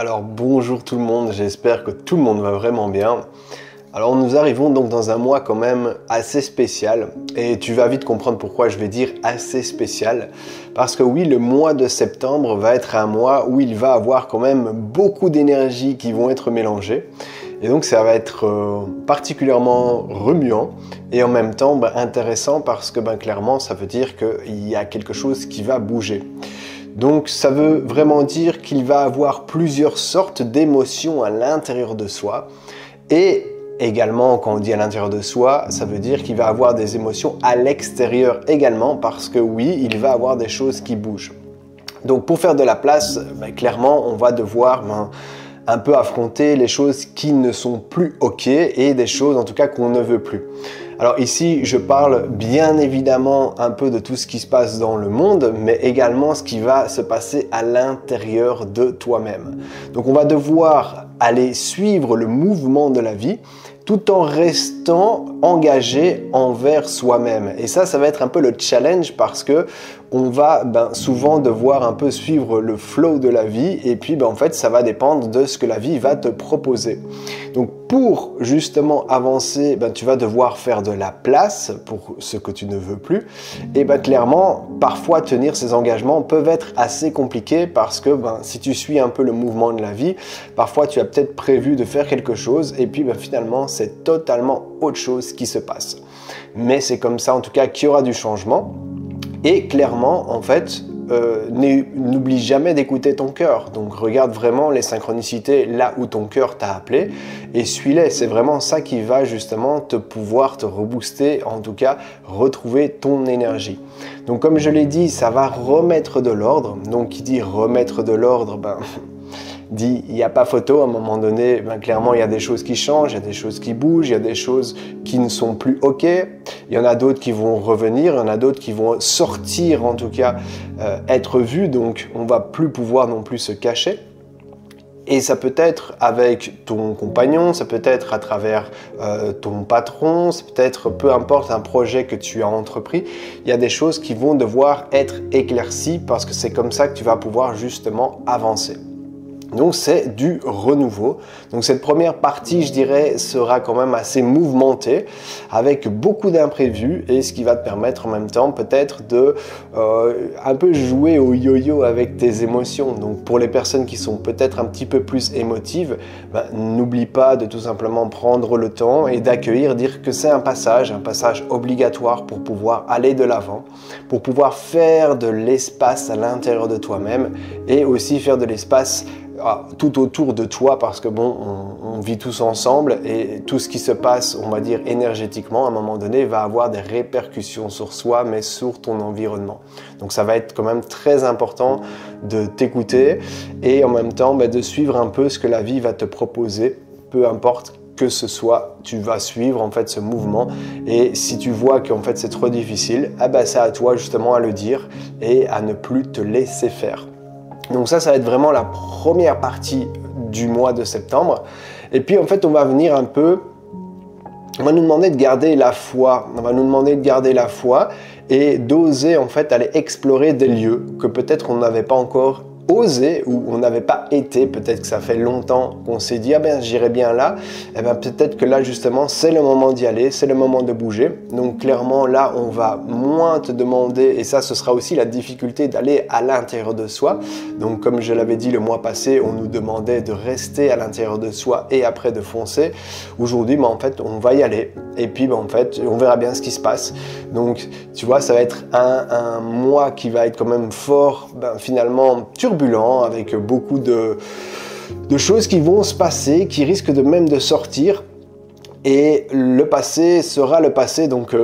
Alors bonjour tout le monde, j'espère que tout le monde va vraiment bien. Alors nous arrivons donc dans un mois quand même assez spécial et tu vas vite comprendre pourquoi je vais dire assez spécial. Parce que oui, le mois de septembre va être un mois où il va avoir quand même beaucoup d'énergie qui vont être mélangées. Et donc ça va être particulièrement remuant et en même temps intéressant parce que clairement ça veut dire qu'il y a quelque chose qui va bouger. Donc ça veut vraiment dire qu'il va avoir plusieurs sortes d'émotions à l'intérieur de soi. Et également, quand on dit à l'intérieur de soi, ça veut dire qu'il va avoir des émotions à l'extérieur également, parce que oui, il va avoir des choses qui bougent. Donc pour faire de la place, clairement, on va devoir un peu affronter les choses qui ne sont plus OK et des choses en tout cas qu'on ne veut plus. Alors ici, je parle bien évidemment un peu de tout ce qui se passe dans le monde, mais également ce qui va se passer à l'intérieur de toi-même. Donc on va devoir aller suivre le mouvement de la vie tout en restant engagé envers soi-même. Et ça va être un peu le challenge parce que on va souvent devoir un peu suivre le flow de la vie et puis en fait ça va dépendre de ce que la vie va te proposer. Donc pour justement avancer, tu vas devoir faire de la place pour ce que tu ne veux plus et clairement parfois tenir ces engagements peuvent être assez compliqués parce que si tu suis un peu le mouvement de la vie, parfois tu as peut-être prévu de faire quelque chose et puis finalement c'est totalement autre chose qui se passe. Mais c'est comme ça en tout cas qu'il y aura du changement. Et clairement, en fait, n'oublie jamais d'écouter ton cœur. Donc regarde vraiment les synchronicités là où ton cœur t'a appelé et suis-les. C'est vraiment ça qui va justement pouvoir te rebooster, en tout cas retrouver ton énergie. Donc comme je l'ai dit, ça va remettre de l'ordre. Donc qui dit remettre de l'ordre, dit il n'y a pas photo, à un moment donné, clairement il y a des choses qui changent, il y a des choses qui bougent, il y a des choses qui ne sont plus OK, il y en a d'autres qui vont revenir, il y en a d'autres qui vont sortir, en tout cas être vues, donc on va plus pouvoir non plus se cacher. Et ça peut être avec ton compagnon, ça peut être à travers ton patron, ça peut être peu importe un projet que tu as entrepris, il y a des choses qui vont devoir être éclaircies parce que c'est comme ça que tu vas pouvoir justement avancer. Donc c'est du renouveau. Donc cette première partie, je dirais, sera quand même assez mouvementée avec beaucoup d'imprévus et ce qui va te permettre en même temps peut-être de un peu jouer au yo-yo avec tes émotions. Donc pour les personnes qui sont peut-être un petit peu plus émotives, n'oublie pas de tout simplement prendre le temps et d'accueillir, dire que c'est un passage obligatoire pour pouvoir aller de l'avant, pour pouvoir faire de l'espace à l'intérieur de toi-même et aussi faire de l'espace tout autour de toi parce que on vit tous ensemble et tout ce qui se passe, on va dire énergétiquement, à un moment donné, va avoir des répercussions sur soi, mais sur ton environnement. Donc ça va être quand même très important de t'écouter et en même temps de suivre un peu ce que la vie va te proposer, peu importe que ce soit, tu vas suivre en fait ce mouvement et si tu vois qu'en fait c'est trop difficile, c'est à toi justement à le dire et à ne plus te laisser faire. Donc ça va être vraiment la première partie du mois de septembre. Et puis en fait, on va venir un peu, on va nous demander de garder la foi. On va nous demander de garder la foi et d'oser en fait aller explorer des lieux que peut-être on n'avait pas encore osé ou on n'avait pas été, peut-être que ça fait longtemps qu'on s'est dit j'irai bien là, peut-être que là justement c'est le moment d'y aller, c'est le moment de bouger. Donc clairement là on va moins te demander et ça ce sera aussi la difficulté d'aller à l'intérieur de soi. Donc comme je l'avais dit le mois passé, on nous demandait de rester à l'intérieur de soi et après de foncer. Aujourd'hui en fait on va y aller et puis en fait on verra bien ce qui se passe. Donc tu vois ça va être un mois qui va être quand même fort finalement turbulent avec beaucoup de choses qui vont se passer, qui risquent de même de sortir et le passé sera le passé donc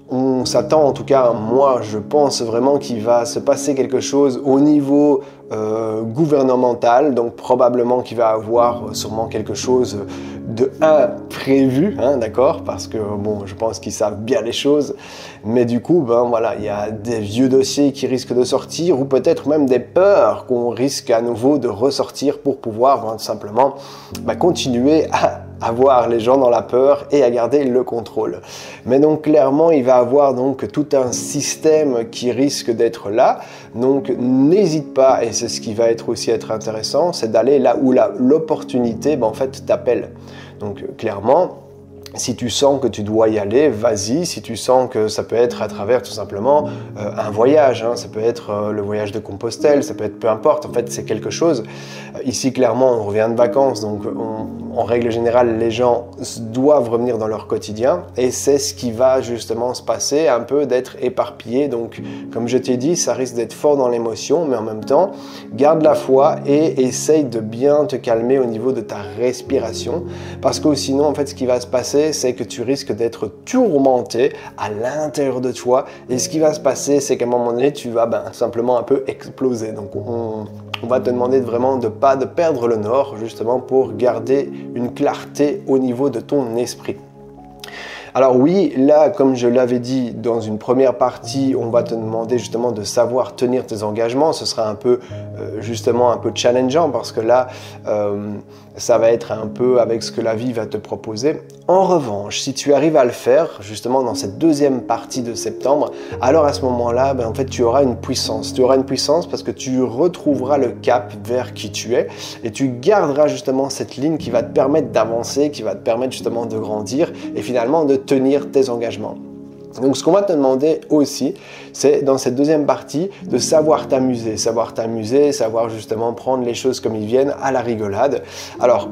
on s'attend en tout cas, moi je pense vraiment qu'il va se passer quelque chose au niveau gouvernemental, donc probablement qu'il va avoir sûrement quelque chose de imprévu, d'accord, parce que je pense qu'ils savent bien les choses, mais du coup, voilà, il y a des vieux dossiers qui risquent de sortir ou peut-être même des peurs qu'on risque à nouveau de ressortir pour pouvoir tout simplement continuer à avoir les gens dans la peur et à garder le contrôle. Mais donc clairement, il va avoir donc tout un système qui risque d'être là. Donc n'hésite pas, et c'est ce qui va aussi être intéressant, c'est d'aller là où l'opportunité en fait t'appelle. Donc clairement, si tu sens que tu dois y aller, vas-y. Si tu sens que ça peut être à travers tout simplement un voyage, hein, ça peut être le voyage de Compostelle, ça peut être peu importe, en fait c'est quelque chose. Ici clairement on revient de vacances, donc en règle générale les gens doivent revenir dans leur quotidien et c'est ce qui va justement se passer, un peu d'être éparpillé. Donc comme je t'ai dit, ça risque d'être fort dans l'émotion, mais en même temps garde la foi et essaye de bien te calmer au niveau de ta respiration, parce que sinon en fait ce qui va se passer, c'est que tu risques d'être tourmenté à l'intérieur de toi et ce qui va se passer, c'est qu'à un moment donné, tu vas simplement un peu exploser. Donc on va te demander vraiment de pas de perdre le nord, justement pour garder une clarté au niveau de ton esprit. Alors oui, là, comme je l'avais dit dans une première partie, on va te demander justement de savoir tenir tes engagements. Ce sera un peu, justement, un peu challengeant parce que là, ça va être un peu avec ce que la vie va te proposer. En revanche, si tu arrives à le faire, justement, dans cette deuxième partie de septembre, alors à ce moment-là, en fait, tu auras une puissance. Tu auras une puissance parce que tu retrouveras le cap vers qui tu es et tu garderas justement cette ligne qui va te permettre d'avancer, qui va te permettre justement de grandir et finalement de tenir tes engagements. Donc ce qu'on va te demander aussi, c'est dans cette deuxième partie de savoir t'amuser, savoir justement prendre les choses comme ils viennent à la rigolade. Alors,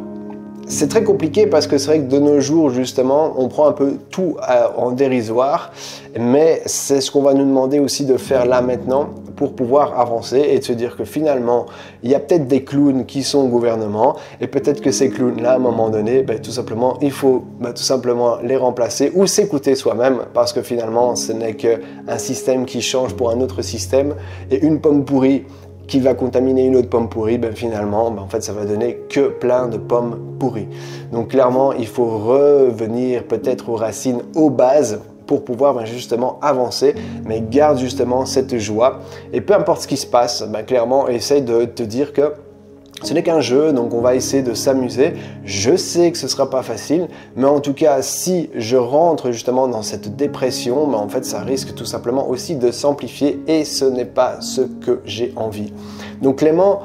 c'est très compliqué parce que c'est vrai que de nos jours, justement, on prend un peu tout en dérisoire, mais c'est ce qu'on va nous demander aussi de faire là maintenant pour pouvoir avancer et de se dire que finalement, il y a peut-être des clowns qui sont au gouvernement et peut-être que ces clowns-là, à un moment donné, tout simplement, il faut tout simplement les remplacer ou s'écouter soi-même parce que finalement, ce n'est qu'un système qui change pour un autre système et une pomme pourrie qui va contaminer une autre pomme pourrie, finalement, en fait, ça va donner que plein de pommes pourries. Donc clairement, il faut revenir peut-être aux racines, aux bases, pour pouvoir justement avancer, mais garde justement cette joie. Et peu importe ce qui se passe, clairement, essaye de te dire que ce n'est qu'un jeu, donc on va essayer de s'amuser. Je sais que ce ne sera pas facile, mais en tout cas, si je rentre justement dans cette dépression, en fait, ça risque tout simplement aussi de s'amplifier et ce n'est pas ce que j'ai envie. Donc clairement,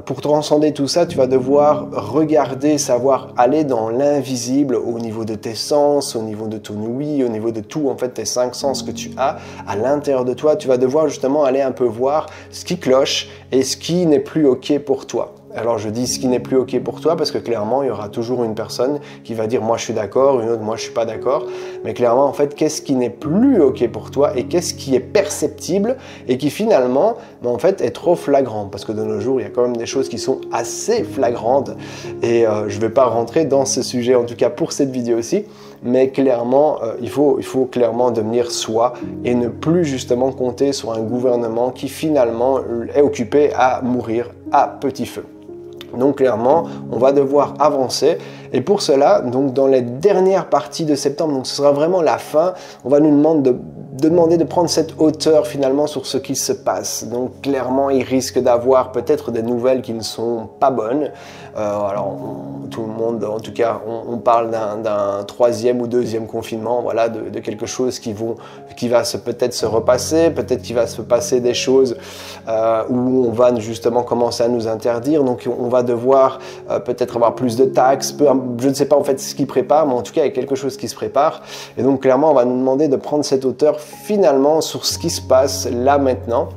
pour transcender tout ça, tu vas devoir regarder, savoir aller dans l'invisible au niveau de tes sens, au niveau de ton ouïe, au niveau de tout, en fait, tes 5 sens que tu as à l'intérieur de toi. Tu vas devoir justement aller un peu voir ce qui cloche et ce qui n'est plus OK pour toi. Alors je dis ce qui n'est plus OK pour toi parce que clairement il y aura toujours une personne qui va dire moi je suis d'accord, une autre moi je suis pas d'accord, mais clairement en fait qu'est-ce qui n'est plus OK pour toi et qu'est-ce qui est perceptible et qui finalement en fait est trop flagrant, parce que de nos jours il y a quand même des choses qui sont assez flagrantes et je vais pas rentrer dans ce sujet en tout cas pour cette vidéo aussi, mais clairement il faut clairement devenir soi et ne plus justement compter sur un gouvernement qui finalement est occupé à mourir à petit feu. Donc clairement, on va devoir avancer et pour cela, donc dans les dernières parties de septembre, donc ce sera vraiment la fin, on va nous demander de prendre cette hauteur finalement sur ce qui se passe. Donc clairement, il risque d'avoir peut-être des nouvelles qui ne sont pas bonnes. Alors tout le monde, en tout cas, on parle d'un troisième ou deuxième confinement, voilà, de quelque chose qui va peut-être se repasser, peut-être qu'il va se passer des choses où on va justement commencer à nous interdire. Donc on va devoir peut-être avoir plus de taxes, je ne sais pas en fait ce qui prépare, mais en tout cas il y a quelque chose qui se prépare. Et donc clairement, on va nous demander de prendre cette hauteur finalement sur ce qui se passe là maintenant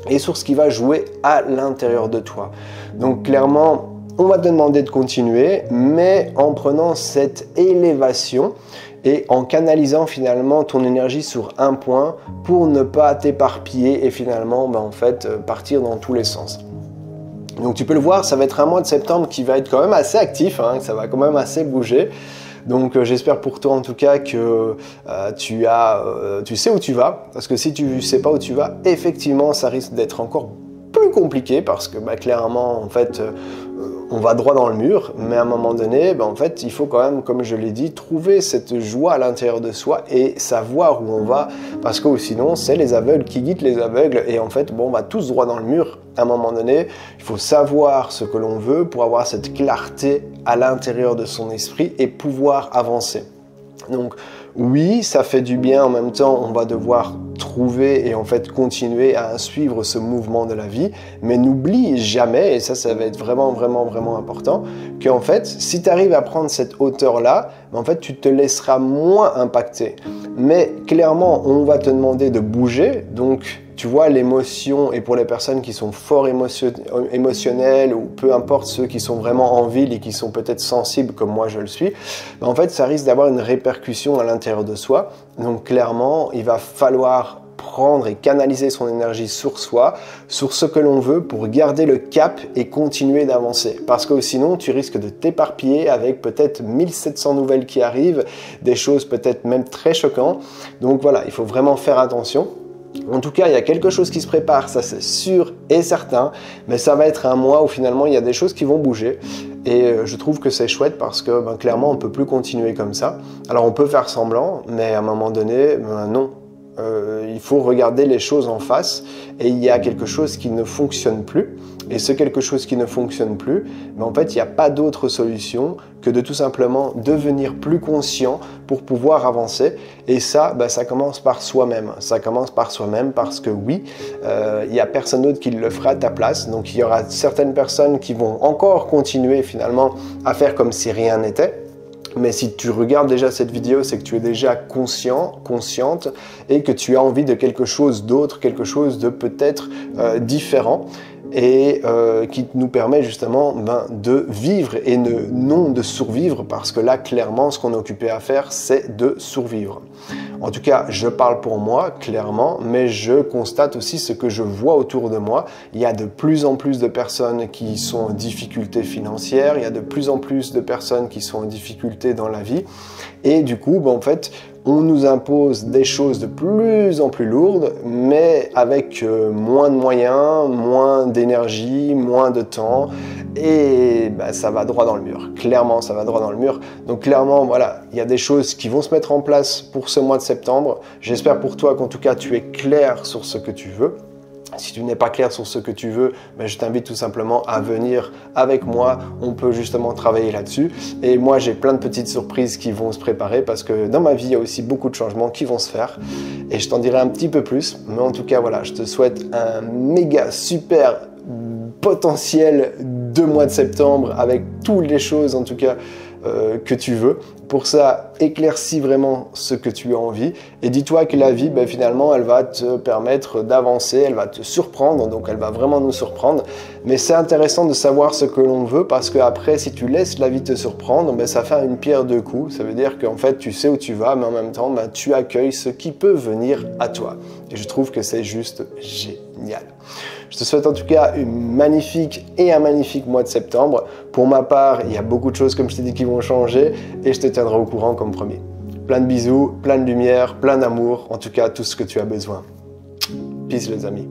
et sur ce qui va jouer à l'intérieur de toi. Donc clairement, on va te demander de continuer, mais en prenant cette élévation et en canalisant finalement ton énergie sur un point pour ne pas t'éparpiller et finalement en fait partir dans tous les sens. Donc tu peux le voir, ça va être un mois de septembre qui va être quand même assez actif, hein, ça va quand même assez bouger. Donc j'espère pour toi en tout cas que tu sais où tu vas, parce que si tu ne sais pas où tu vas, effectivement ça risque d'être encore plus compliqué parce que clairement en fait on va droit dans le mur, mais à un moment donné, en fait, il faut quand même, comme je l'ai dit, trouver cette joie à l'intérieur de soi et savoir où on va, parce que sinon, c'est les aveugles qui guident les aveugles, et en fait, on va tous droit dans le mur. À un moment donné, il faut savoir ce que l'on veut pour avoir cette clarté à l'intérieur de son esprit et pouvoir avancer. Donc oui, ça fait du bien, en même temps, on va devoir trouver et en fait continuer à suivre ce mouvement de la vie, mais n'oublie jamais, et ça va être vraiment important, qu'en fait, si tu arrives à prendre cette hauteur-là, en fait, tu te laisseras moins impacter. Mais clairement, on va te demander de bouger, donc tu vois, l'émotion, et pour les personnes qui sont fort émotionnelles, ou peu importe ceux qui sont vraiment en ville et qui sont peut-être sensibles comme moi je le suis, en fait, ça risque d'avoir une répercussion à l'intérieur de soi. Donc clairement, il va falloir prendre et canaliser son énergie sur soi, sur ce que l'on veut pour garder le cap et continuer d'avancer. Parce que sinon, tu risques de t'éparpiller avec peut-être 1700 nouvelles qui arrivent, des choses peut-être même très choquantes. Donc voilà, il faut vraiment faire attention. En tout cas, il y a quelque chose qui se prépare, ça c'est sûr et certain, mais ça va être un mois où finalement il y a des choses qui vont bouger et je trouve que c'est chouette parce que clairement on ne peut plus continuer comme ça. Alors on peut faire semblant, mais à un moment donné, non. Il faut regarder les choses en face et il y a quelque chose qui ne fonctionne plus. Et ce quelque chose qui ne fonctionne plus, en fait, il n'y a pas d'autre solution que de tout simplement devenir plus conscient pour pouvoir avancer. Et ça, ça commence par soi-même. Ça commence par soi-même parce que oui, il n'y a personne d'autre qui le fera à ta place. Donc, il y aura certaines personnes qui vont encore continuer finalement à faire comme si rien n'était. Mais si tu regardes déjà cette vidéo, c'est que tu es déjà conscient, consciente et que tu as envie de quelque chose d'autre, quelque chose de peut-être différent et qui nous permet justement de vivre et non de survivre parce que là, clairement, ce qu'on est occupé à faire, c'est de survivre. En tout cas, je parle pour moi, clairement, mais je constate aussi ce que je vois autour de moi. Il y a de plus en plus de personnes qui sont en difficulté financière, il y a de plus en plus de personnes qui sont en difficulté dans la vie. Et du coup, en fait, on nous impose des choses de plus en plus lourdes, mais avec moins de moyens, moins d'énergie, moins de temps, et ça va droit dans le mur. Clairement, ça va droit dans le mur. Donc clairement, voilà, il y a des choses qui vont se mettre en place pour ce mois de septembre. J'espère pour toi qu'en tout cas, tu es clair sur ce que tu veux. Si tu n'es pas clair sur ce que tu veux, je t'invite tout simplement à venir avec moi. On peut justement travailler là-dessus. Et moi, j'ai plein de petites surprises qui vont se préparer parce que dans ma vie, il y a aussi beaucoup de changements qui vont se faire. Et je t'en dirai un petit peu plus. Mais en tout cas, voilà, je te souhaite un méga super potentiel de mois de septembre avec toutes les choses, en tout cas, que tu veux. Pour ça, éclaircis vraiment ce que tu as envie et dis-toi que la vie, finalement, elle va te permettre d'avancer, elle va te surprendre, donc elle va vraiment nous surprendre. Mais c'est intéressant de savoir ce que l'on veut parce qu'après, si tu laisses la vie te surprendre, ça fait une pierre deux coups. Ça veut dire qu'en fait, tu sais où tu vas, mais en même temps, tu accueilles ce qui peut venir à toi. Et je trouve que c'est juste génial. Je te souhaite en tout cas un magnifique mois de septembre. Pour ma part, il y a beaucoup de choses, comme je t'ai dit, qui vont changer et je te tiendrai au courant comme promis. Plein de bisous, plein de lumière, plein d'amour, en tout cas tout ce que tu as besoin. Peace les amis.